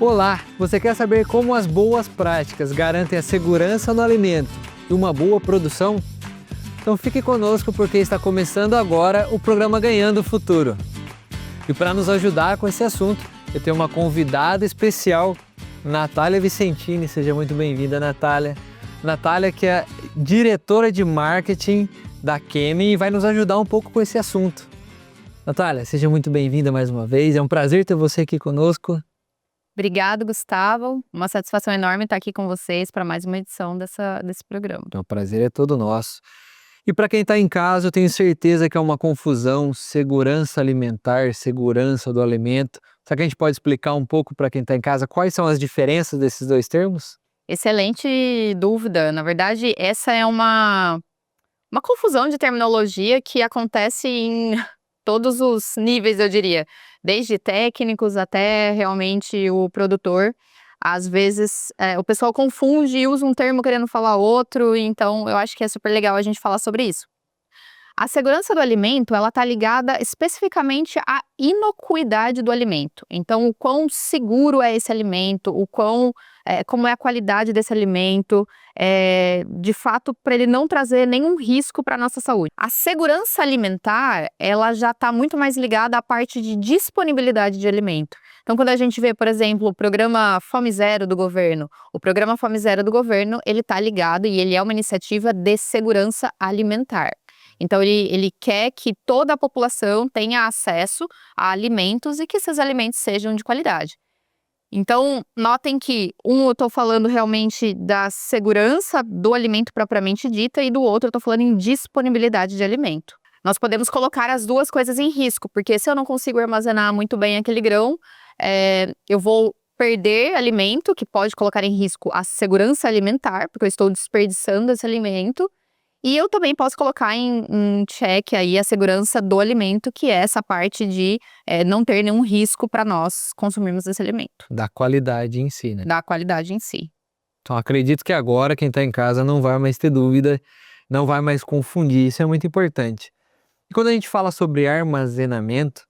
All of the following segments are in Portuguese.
Olá, você quer saber como as boas práticas garantem a segurança no alimento e uma boa produção? Então fique conosco porque está começando agora o programa Ganhando o Futuro. E para nos ajudar com esse assunto, eu tenho uma convidada especial, Natália Vicentini. Seja muito bem-vinda, Natália. Natália, que é diretora de marketing da Kemin e vai nos ajudar um pouco com esse assunto. Natália, seja muito bem-vinda mais uma vez. É um prazer ter você aqui conosco. Obrigado, Gustavo. Uma satisfação enorme estar aqui com vocês para mais uma edição desse programa. O prazer é todo nosso. E para quem está em casa, eu tenho certeza que é uma confusão, segurança alimentar, segurança do alimento. Será que a gente pode explicar um pouco para quem está em casa quais são as diferenças desses dois termos? Excelente dúvida. Na verdade, essa é uma confusão de terminologia que acontece em todos os níveis, eu diria. Desde técnicos até realmente o produtor. Às vezes o pessoal confunde e usa um termo querendo falar outro, então eu acho que é super legal a gente falar sobre isso. A segurança do alimento, ela está ligada especificamente à inocuidade do alimento. Então, o quão seguro é esse alimento, como é a qualidade desse alimento, de fato, para ele não trazer nenhum risco para a nossa saúde. A segurança alimentar, ela já está muito mais ligada à parte de disponibilidade de alimento. Então, quando a gente vê, por exemplo, o programa Fome Zero do governo, ele está ligado e ele é uma iniciativa de segurança alimentar. Então, ele quer que toda a população tenha acesso a alimentos e que esses alimentos sejam de qualidade. Então, notem que eu estou falando realmente da segurança do alimento propriamente dita e do outro eu estou falando em disponibilidade de alimento. Nós podemos colocar as duas coisas em risco, porque se eu não consigo armazenar muito bem aquele grão, eu vou perder alimento, que pode colocar em risco a segurança alimentar, porque eu estou desperdiçando esse alimento. E eu também posso colocar em xeque aí a segurança do alimento, que é essa parte de não ter nenhum risco para nós consumirmos esse alimento. Da qualidade em si, né? Da qualidade em si. Então acredito que agora quem está em casa não vai mais ter dúvida, não vai mais confundir, isso é muito importante. E quando a gente fala sobre armazenamento,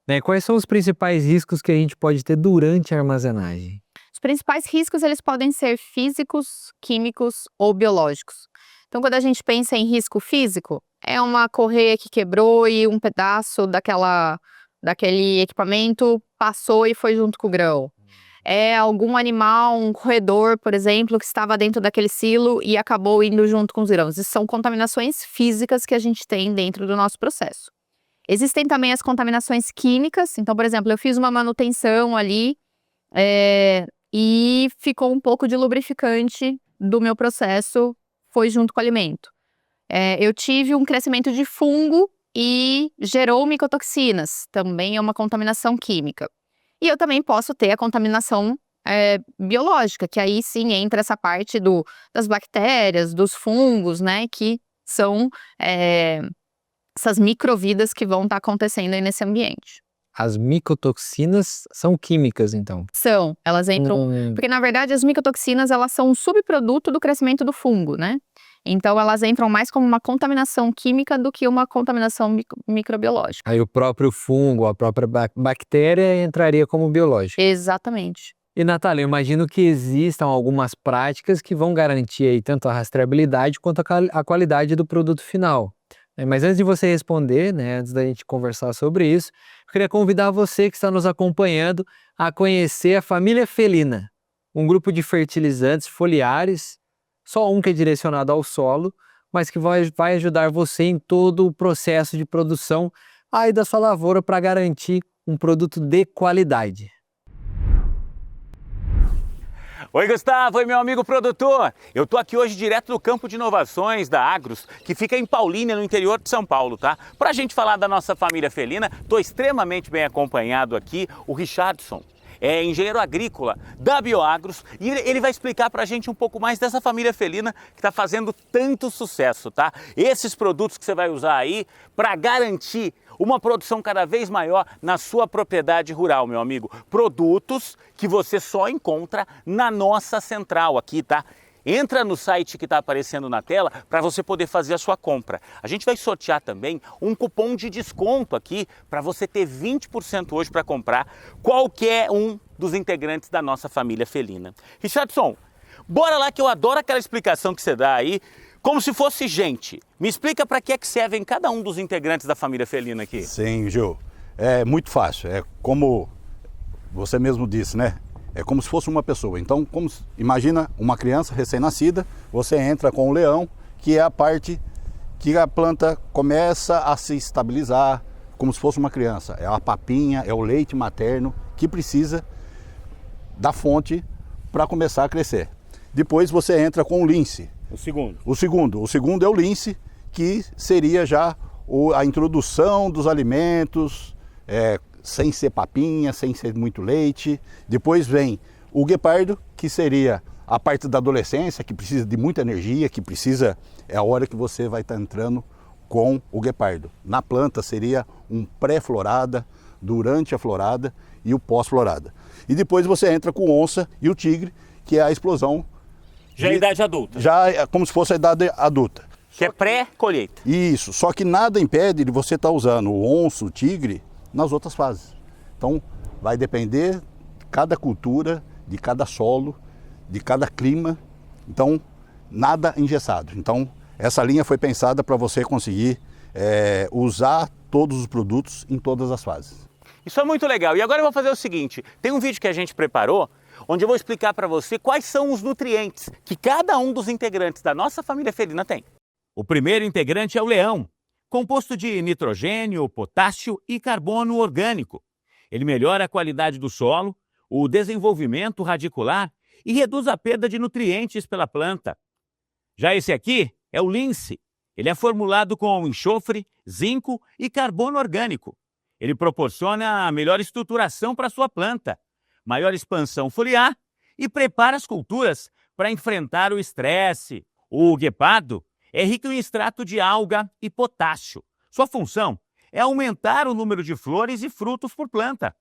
né, quais são os principais riscos que a gente pode ter durante a armazenagem? Os principais riscos, eles podem ser físicos, químicos ou biológicos. Então, quando a gente pensa em risco físico, é uma correia que quebrou e um pedaço daquele equipamento passou e foi junto com o grão. É algum animal, um roedor, por exemplo, que estava dentro daquele silo e acabou indo junto com os grãos. Isso são contaminações físicas que a gente tem dentro do nosso processo. Existem também as contaminações químicas. Então, por exemplo, eu fiz uma manutenção ali e ficou um pouco de lubrificante do meu processo, foi junto com o alimento. Eu tive um crescimento de fungo e gerou micotoxinas, também é uma contaminação química. E eu também posso ter a contaminação biológica, que aí sim entra essa parte das bactérias, dos fungos, né, que são essas microvidas que vão estar acontecendo aí nesse ambiente. As micotoxinas são químicas, então? São, elas entram... Porque, na verdade, as micotoxinas, elas são um subproduto do crescimento do fungo, né? Então, elas entram mais como uma contaminação química do que uma contaminação microbiológica. Aí o próprio fungo, a própria bactéria entraria como biológica. Exatamente. E, Natália, eu imagino que existam algumas práticas que vão garantir aí tanto a rastreabilidade quanto a qualidade do produto final. Mas antes de você responder, né, antes da gente conversar sobre isso, eu queria convidar você que está nos acompanhando a conhecer a Família Felina, um grupo de fertilizantes foliares, só um que é direcionado ao solo, mas que vai ajudar você em todo o processo de produção aí da sua lavoura para garantir um produto de qualidade. Oi, Gustavo, oi, meu amigo produtor. Eu tô aqui hoje direto do campo de inovações da Agrus, que fica em Paulínia, no interior de São Paulo, tá? Pra gente falar da nossa família felina, tô extremamente bem acompanhado aqui, o Richardson. É engenheiro agrícola da Bioagrus e ele vai explicar pra gente um pouco mais dessa família felina que tá fazendo tanto sucesso, tá? Esses produtos que você vai usar aí para garantir uma produção cada vez maior na sua propriedade rural, meu amigo. Produtos que você só encontra na nossa central aqui, tá? Entra no site que está aparecendo na tela para você poder fazer a sua compra. A gente vai sortear também um cupom de desconto aqui para você ter 20% hoje para comprar qualquer um dos integrantes da nossa família felina. Richardson, bora lá que eu adoro aquela explicação que você dá aí, como se fosse gente. Me explica para que é que servem cada um dos integrantes da família felina aqui. Sim, Gil. É muito fácil. É como você mesmo disse, né? É como se fosse uma pessoa. Então, imagina uma criança recém-nascida, você entra com o leão, que é a parte que a planta começa a se estabilizar, como se fosse uma criança. É a papinha, é o leite materno que precisa da fonte para começar a crescer. Depois você entra com o lince. O segundo é o lince, que seria já a introdução dos alimentos, sem ser papinha, sem ser muito leite. Depois vem o guepardo, que seria a parte da adolescência, que precisa de muita energia, é a hora que você vai estar entrando com o guepardo. Na planta seria um pré-florada, durante a florada e o pós-florada. E depois você entra com o onça e o tigre, que é a explosão. Já é a idade adulta. Já é como se fosse a idade adulta. Que é pré-colheita. Isso, só que nada impede de você estar usando o onço, o tigre, nas outras fases. Então, vai depender de cada cultura, de cada solo, de cada clima. Então, nada engessado. Então, essa linha foi pensada para você conseguir usar todos os produtos em todas as fases. Isso é muito legal. E agora eu vou fazer o seguinte, tem um vídeo que a gente preparou, onde eu vou explicar para você quais são os nutrientes que cada um dos integrantes da nossa família felina tem. O primeiro integrante é o leão, composto de nitrogênio, potássio e carbono orgânico. Ele melhora a qualidade do solo, o desenvolvimento radicular e reduz a perda de nutrientes pela planta. Já esse aqui é o lince. Ele é formulado com enxofre, zinco e carbono orgânico. Ele proporciona a melhor estruturação para a sua planta, maior expansão foliar e prepara as culturas para enfrentar o estresse. O guepardo é rico em extrato de alga e potássio. Sua função é aumentar o número de flores e frutos por planta.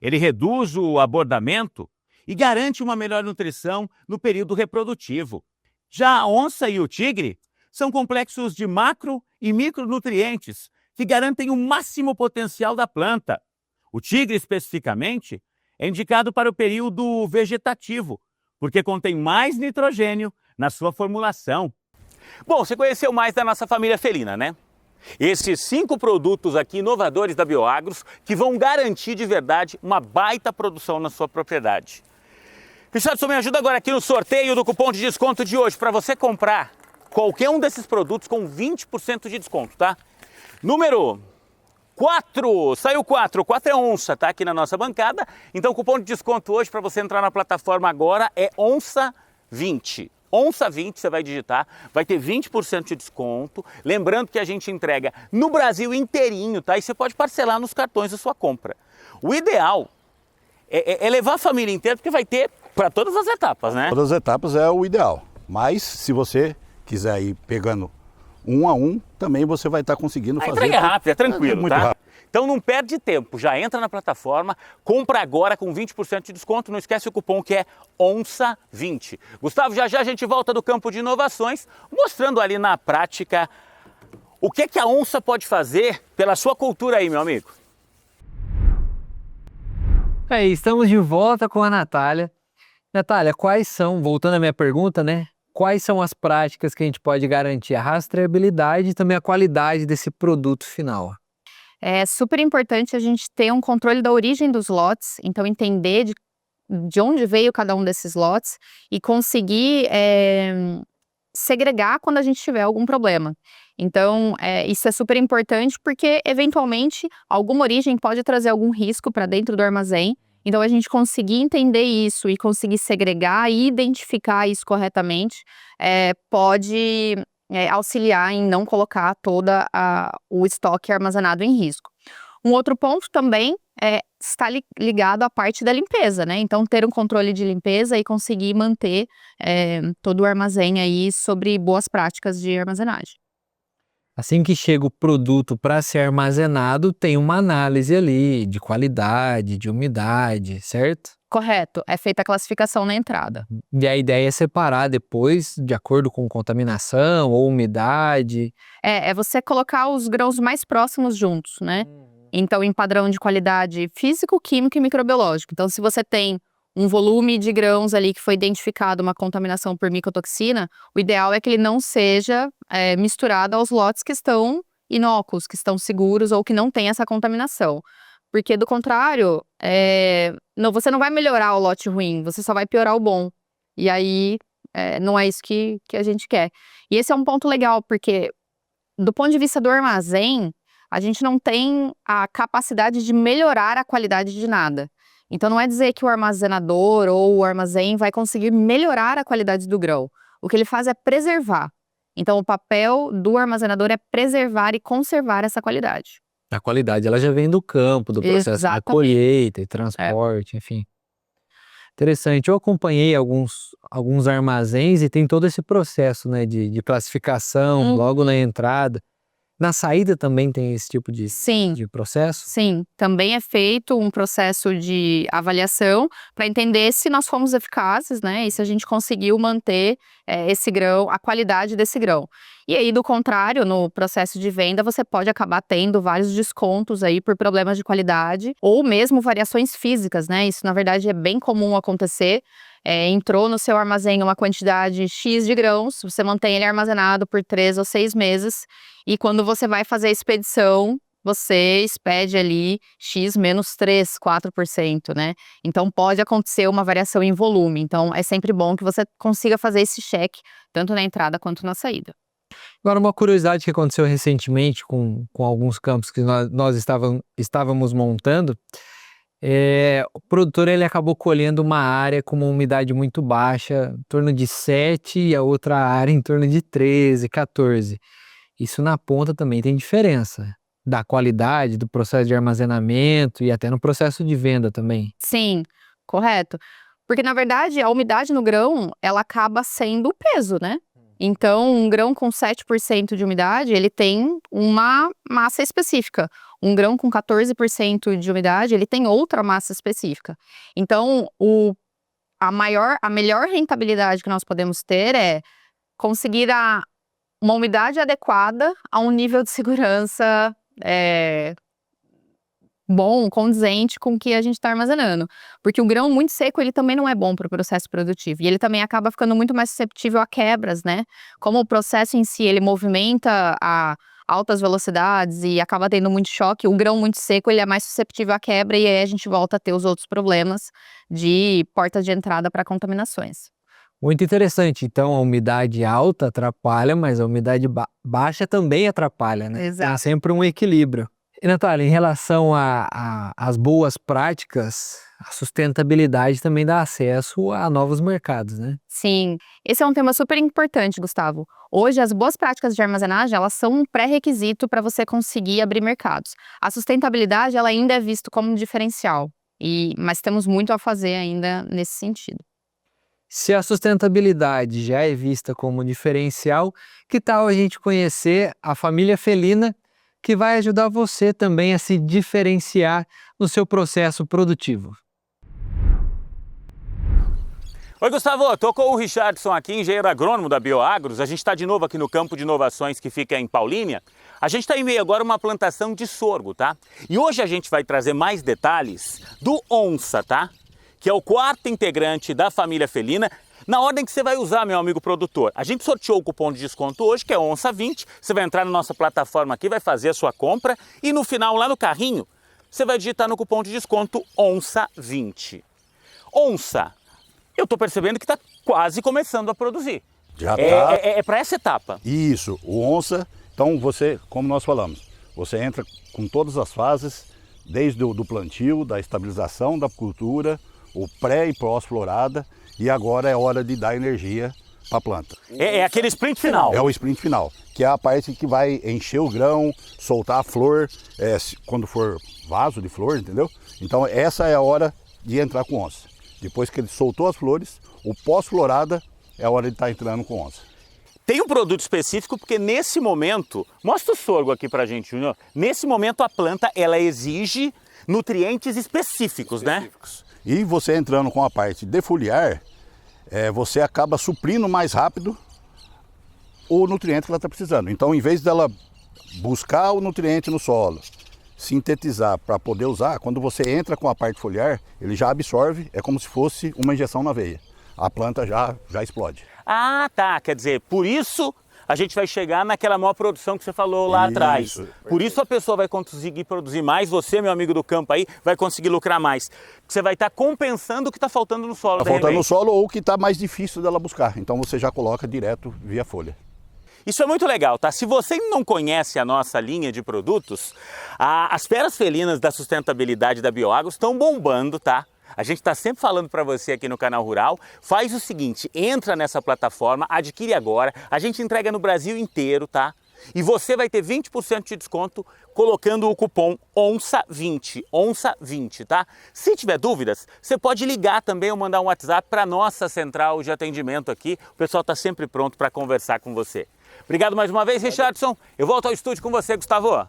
Ele reduz o abordamento e garante uma melhor nutrição no período reprodutivo. Já a onça e o tigre são complexos de macro e micronutrientes que garantem o máximo potencial da planta. O tigre, especificamente, é indicado para o período vegetativo, porque contém mais nitrogênio na sua formulação. Bom, você conheceu mais da nossa família felina, né? Esses 5 produtos aqui inovadores da Bioagros que vão garantir de verdade uma baita produção na sua propriedade. Richardson, me ajuda agora aqui no sorteio do cupom de desconto de hoje para você comprar qualquer um desses produtos com 20% de desconto, tá? Número 4, saiu 4, 4 é onça, tá aqui na nossa bancada. Então o cupom de desconto hoje para você entrar na plataforma agora é ONÇA20. ONÇA20 você vai digitar, vai ter 20% de desconto. Lembrando que a gente entrega no Brasil inteirinho, tá? E você pode parcelar nos cartões da sua compra. O ideal é levar a família inteira, porque vai ter para todas as etapas, né? Todas as etapas é o ideal. Mas se você quiser ir pegando um a um, também você vai estar conseguindo fazer. A entrega é rápida, é tranquilo, muito tá? rápido. Então não perde tempo, já entra na plataforma, compra agora com 20% de desconto, não esquece o cupom que é ONÇA20. Gustavo, já já a gente volta do campo de inovações, mostrando ali na prática o que a onça pode fazer pela sua cultura aí, meu amigo. Aí, estamos de volta com a Natália. Natália, quais são, voltando à minha pergunta, né? Quais são as práticas que a gente pode garantir a rastreabilidade e também a qualidade desse produto final? É super importante a gente ter um controle da origem dos lotes, então entender de onde veio cada um desses lotes e conseguir segregar quando a gente tiver algum problema. Então, isso é super importante porque, eventualmente, alguma origem pode trazer algum risco para dentro do armazém. Então, a gente conseguir entender isso e conseguir segregar e identificar isso corretamente pode auxiliar em não colocar todo o estoque armazenado em risco. Um outro ponto também está ligado à parte da limpeza, né? Então, ter um controle de limpeza e conseguir manter todo o armazém aí sobre boas práticas de armazenagem. Assim que chega o produto para ser armazenado, tem uma análise ali de qualidade, de umidade, certo? Correto, é feita a classificação na entrada. E a ideia é separar depois, de acordo com contaminação ou umidade. É você colocar os grãos mais próximos juntos, né? Então, em padrão de qualidade físico, químico e microbiológico. Então, se você tem um volume de grãos ali que foi identificado uma contaminação por micotoxina, o ideal é que ele não seja misturado aos lotes que estão inócuos, que estão seguros ou que não tem essa contaminação. Porque, do contrário, você não vai melhorar o lote ruim, você só vai piorar o bom. E aí, não é isso que a gente quer. E esse é um ponto legal, porque, do ponto de vista do armazém, a gente não tem a capacidade de melhorar a qualidade de nada. Então, não é dizer que o armazenador ou o armazém vai conseguir melhorar a qualidade do grão. O que ele faz é preservar. Então, o papel do armazenador é preservar e conservar essa qualidade. A qualidade ela já vem do campo, do processo da colheita e transporte, enfim. Interessante. Eu acompanhei alguns armazéns e tem todo esse processo, né, de classificação logo na entrada. Na saída também tem esse tipo de processo? Sim, também é feito um processo de avaliação para entender se nós fomos eficazes, né? E se a gente conseguiu manter esse grão, a qualidade desse grão. E aí, do contrário, no processo de venda, você pode acabar tendo vários descontos aí por problemas de qualidade ou mesmo variações físicas, né? Isso, na verdade, é bem comum acontecer. Entrou no seu armazém uma quantidade X de grãos, você mantém ele armazenado por 3 ou 6 meses e quando você vai fazer a expedição, você expede ali X menos 3, 4%, né? Então pode acontecer uma variação em volume, então é sempre bom que você consiga fazer esse cheque, tanto na entrada quanto na saída. Agora, uma curiosidade que aconteceu recentemente com alguns campos que nós estávamos montando, o produtor ele acabou colhendo uma área com uma umidade muito baixa, em torno de 7, e a outra área em torno de 13, 14. Isso na ponta também tem diferença da qualidade, do processo de armazenamento e até no processo de venda também. Sim, correto. Porque, na verdade, a umidade no grão, ela acaba sendo o peso, né? Então, um grão com 7% de umidade, ele tem uma massa específica. Um grão com 14% de umidade, ele tem outra massa específica. Então, a melhor rentabilidade que nós podemos ter é conseguir uma umidade adequada a um nível de segurança bom, condizente com o que a gente está armazenando. Porque o grão muito seco, ele também não é bom para o processo produtivo. E ele também acaba ficando muito mais susceptível a quebras, né? Como o processo em si, ele movimenta a altas velocidades e acaba tendo muito choque, o grão muito seco, ele é mais susceptível à quebra e aí a gente volta a ter os outros problemas de portas de entrada para contaminações. Muito interessante. Então, a umidade alta atrapalha, mas a umidade baixa também atrapalha, né? Exato. Tem sempre um equilíbrio. E, Natália, em relação às boas práticas, a sustentabilidade também dá acesso a novos mercados, né? Sim, esse é um tema super importante, Gustavo. Hoje, as boas práticas de armazenagem, elas são um pré-requisito para você conseguir abrir mercados. A sustentabilidade, ela ainda é vista como um diferencial, mas temos muito a fazer ainda nesse sentido. Se a sustentabilidade já é vista como diferencial, que tal a gente conhecer a família felina, que vai ajudar você também a se diferenciar no seu processo produtivo? Oi, Gustavo, estou com o Richardson aqui, engenheiro agrônomo da Bioagros. A gente está de novo aqui no campo de inovações que fica em Paulínia. A gente está em meio agora a uma plantação de sorgo, tá? E hoje a gente vai trazer mais detalhes do onça, tá? Que é o quarto integrante da família felina, na ordem que você vai usar, meu amigo produtor. A gente sorteou o cupom de desconto hoje, que é ONÇA 20. Você vai entrar na nossa plataforma aqui, vai fazer a sua compra e no final, lá no carrinho, você vai digitar no cupom de desconto ONÇA 20. Onça, eu estou percebendo que está quase começando a produzir. Já está. É para essa etapa. Isso, o onça, então você, como nós falamos, você entra com todas as fases, desde o plantio, da estabilização da cultura, o pré e pós-florada, e agora é hora de dar energia para a planta. É aquele sprint final. É o sprint final, que é a parte que vai encher o grão, soltar a flor, quando for vaso de flor, entendeu? Então essa é a hora de entrar com onça. Depois que ele soltou as flores, o pós-florada é a hora de estar entrando com onça. Tem um produto específico porque nesse momento, mostra o sorgo aqui pra gente, Júnior. Nesse momento a planta, ela exige nutrientes específicos, né? E você entrando com a parte de foliar, você acaba suprindo mais rápido o nutriente que ela está precisando. Então, em vez dela buscar o nutriente no solo, sintetizar para poder usar, quando você entra com a parte foliar, ele já absorve, é como se fosse uma injeção na veia. A planta já explode. Ah, tá. Quer dizer, por isso a gente vai chegar naquela maior produção que você falou lá atrás. Por isso a pessoa vai conseguir produzir mais, você, meu amigo do campo aí, vai conseguir lucrar mais. Você vai estar compensando o que está faltando no solo. Está faltando no solo ou o que está mais difícil dela buscar. Então você já coloca direto via folha. Isso é muito legal, tá? Se você não conhece a nossa linha de produtos, as feras felinas da sustentabilidade da Bioagro estão bombando, tá? A gente está sempre falando para você aqui no Canal Rural. Faz o seguinte, entra nessa plataforma, adquire agora. A gente entrega no Brasil inteiro, tá? E você vai ter 20% de desconto colocando o cupom ONSA20, ONSA20, tá? Se tiver dúvidas, você pode ligar também ou mandar um WhatsApp para a nossa central de atendimento aqui. O pessoal está sempre pronto para conversar com você. Obrigado mais uma vez, Richardson. Eu volto ao estúdio com você, Gustavo.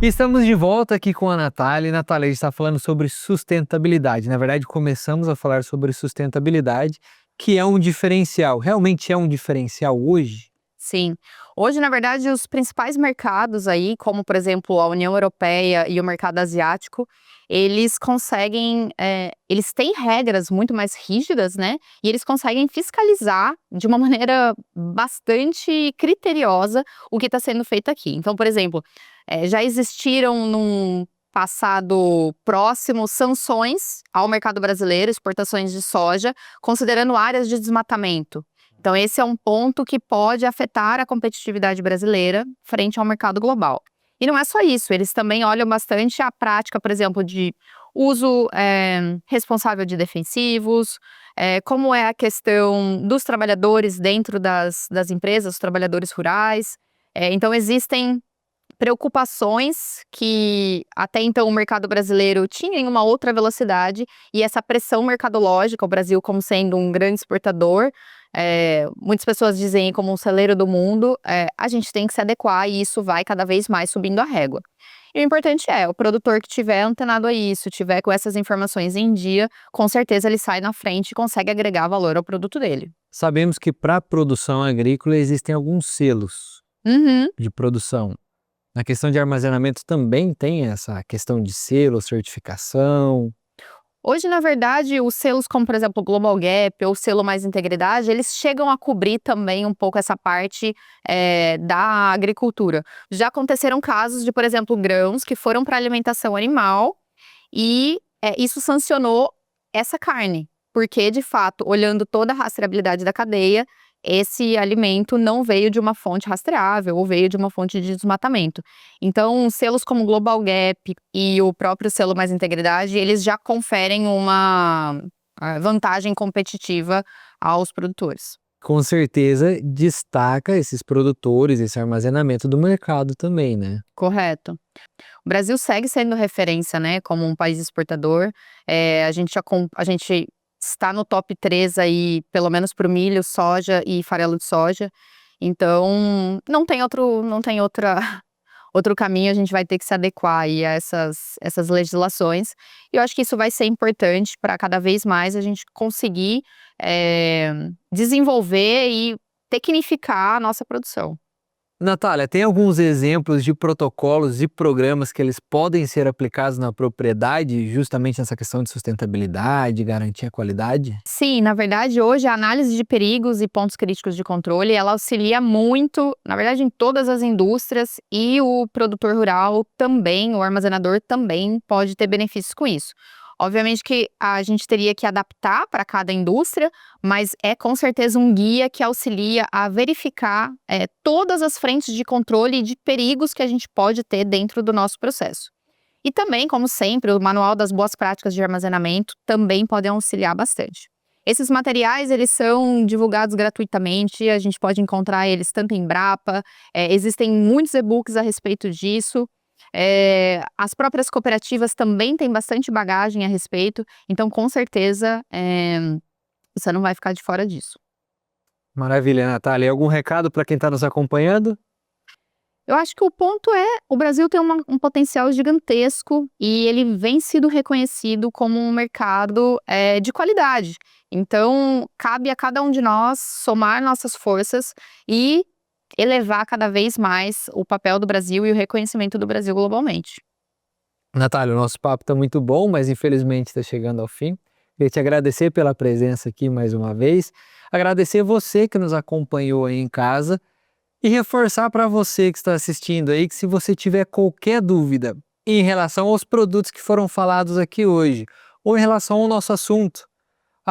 Estamos de volta aqui com a Natália. E, Natália, a gente está falando sobre sustentabilidade. Na verdade, começamos a falar sobre sustentabilidade, que é um diferencial. Realmente é um diferencial hoje? Sim. Hoje, na verdade, os principais mercados aí, como por exemplo a União Europeia e o mercado asiático, eles conseguem, eles têm regras muito mais rígidas, né? E eles conseguem fiscalizar de uma maneira bastante criteriosa o que está sendo feito aqui. Então, por exemplo, já existiram num passado próximo sanções ao mercado brasileiro, exportações de soja, considerando áreas de desmatamento. Então, esse é um ponto que pode afetar a competitividade brasileira frente ao mercado global. E não é só isso, eles também olham bastante a prática, por exemplo, de uso responsável de defensivos, como é a questão dos trabalhadores dentro das empresas, os trabalhadores rurais. Então, existem preocupações que até então o mercado brasileiro tinha em uma outra velocidade, e essa pressão mercadológica, o Brasil como sendo um grande exportador, muitas pessoas dizem como um celeiro do mundo, a gente tem que se adequar e isso vai cada vez mais subindo a régua. E o importante o produtor que tiver antenado a isso, tiver com essas informações em dia, com certeza ele sai na frente e consegue agregar valor ao produto dele. Sabemos que para a produção agrícola existem alguns selos de produção. Na questão de armazenamento também tem essa questão de selo, certificação? Hoje, na verdade, os selos como, por exemplo, o Global Gap ou o selo Mais Integridade, eles chegam a cobrir também um pouco essa parte da agricultura. Já aconteceram casos de, por exemplo, grãos que foram para alimentação animal e isso sancionou essa carne, porque, de fato, olhando toda a rastreabilidade da cadeia, esse alimento não veio de uma fonte rastreável ou veio de uma fonte de desmatamento. Então, selos como Global Gap e o próprio selo Mais Integridade, eles já conferem uma vantagem competitiva aos produtores. Com certeza destaca esses produtores, esse armazenamento do mercado também, né? Correto. O Brasil segue sendo referência, né, como um país exportador. A gente está no top 3 aí, pelo menos para o milho, soja e farelo de soja. Então, não tem outro caminho, a gente vai ter que se adequar aí a essas legislações. E eu acho que isso vai ser importante para cada vez mais a gente conseguir desenvolver e tecnificar a nossa produção. Natália, tem alguns exemplos de protocolos e programas que eles podem ser aplicados na propriedade, justamente nessa questão de sustentabilidade, garantir a qualidade? Sim, na verdade, hoje a análise de perigos e pontos críticos de controle, ela auxilia muito, na verdade, em todas as indústrias, e o produtor rural também, o armazenador também pode ter benefícios com isso. Obviamente que a gente teria que adaptar para cada indústria, mas é com certeza um guia que auxilia a verificar todas as frentes de controle e de perigos que a gente pode ter dentro do nosso processo. E também, como sempre, o Manual das Boas Práticas de Armazenamento também podem auxiliar bastante. Esses materiais, eles são divulgados gratuitamente, a gente pode encontrar eles tanto em Embrapa, existem muitos e-books a respeito disso. As próprias cooperativas também têm bastante bagagem a respeito, então com certeza você não vai ficar de fora disso. Maravilha, Natália. E algum recado para quem está nos acompanhando? Eu acho que o ponto é, o Brasil tem um potencial gigantesco e ele vem sido reconhecido como um mercado de qualidade. Então, cabe a cada um de nós somar nossas forças e elevar cada vez mais o papel do Brasil e o reconhecimento do Brasil globalmente. Natália, o nosso papo está muito bom, mas infelizmente está chegando ao fim. Queria te agradecer pela presença aqui mais uma vez, agradecer você que nos acompanhou aí em casa e reforçar para você que está assistindo aí que se você tiver qualquer dúvida em relação aos produtos que foram falados aqui hoje ou em relação ao nosso assunto,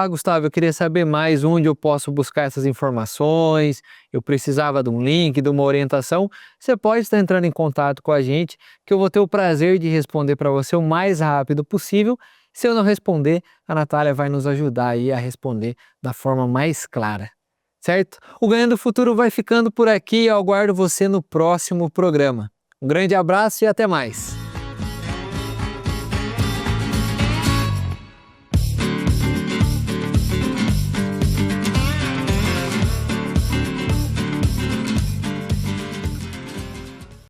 Gustavo, eu queria saber mais onde eu posso buscar essas informações, eu precisava de um link, de uma orientação. Você pode estar entrando em contato com a gente, que eu vou ter o prazer de responder para você o mais rápido possível. Se eu não responder, a Natália vai nos ajudar aí a responder da forma mais clara, certo? O Ganhando Futuro vai ficando por aqui, eu aguardo você no próximo programa. Um grande abraço e até mais!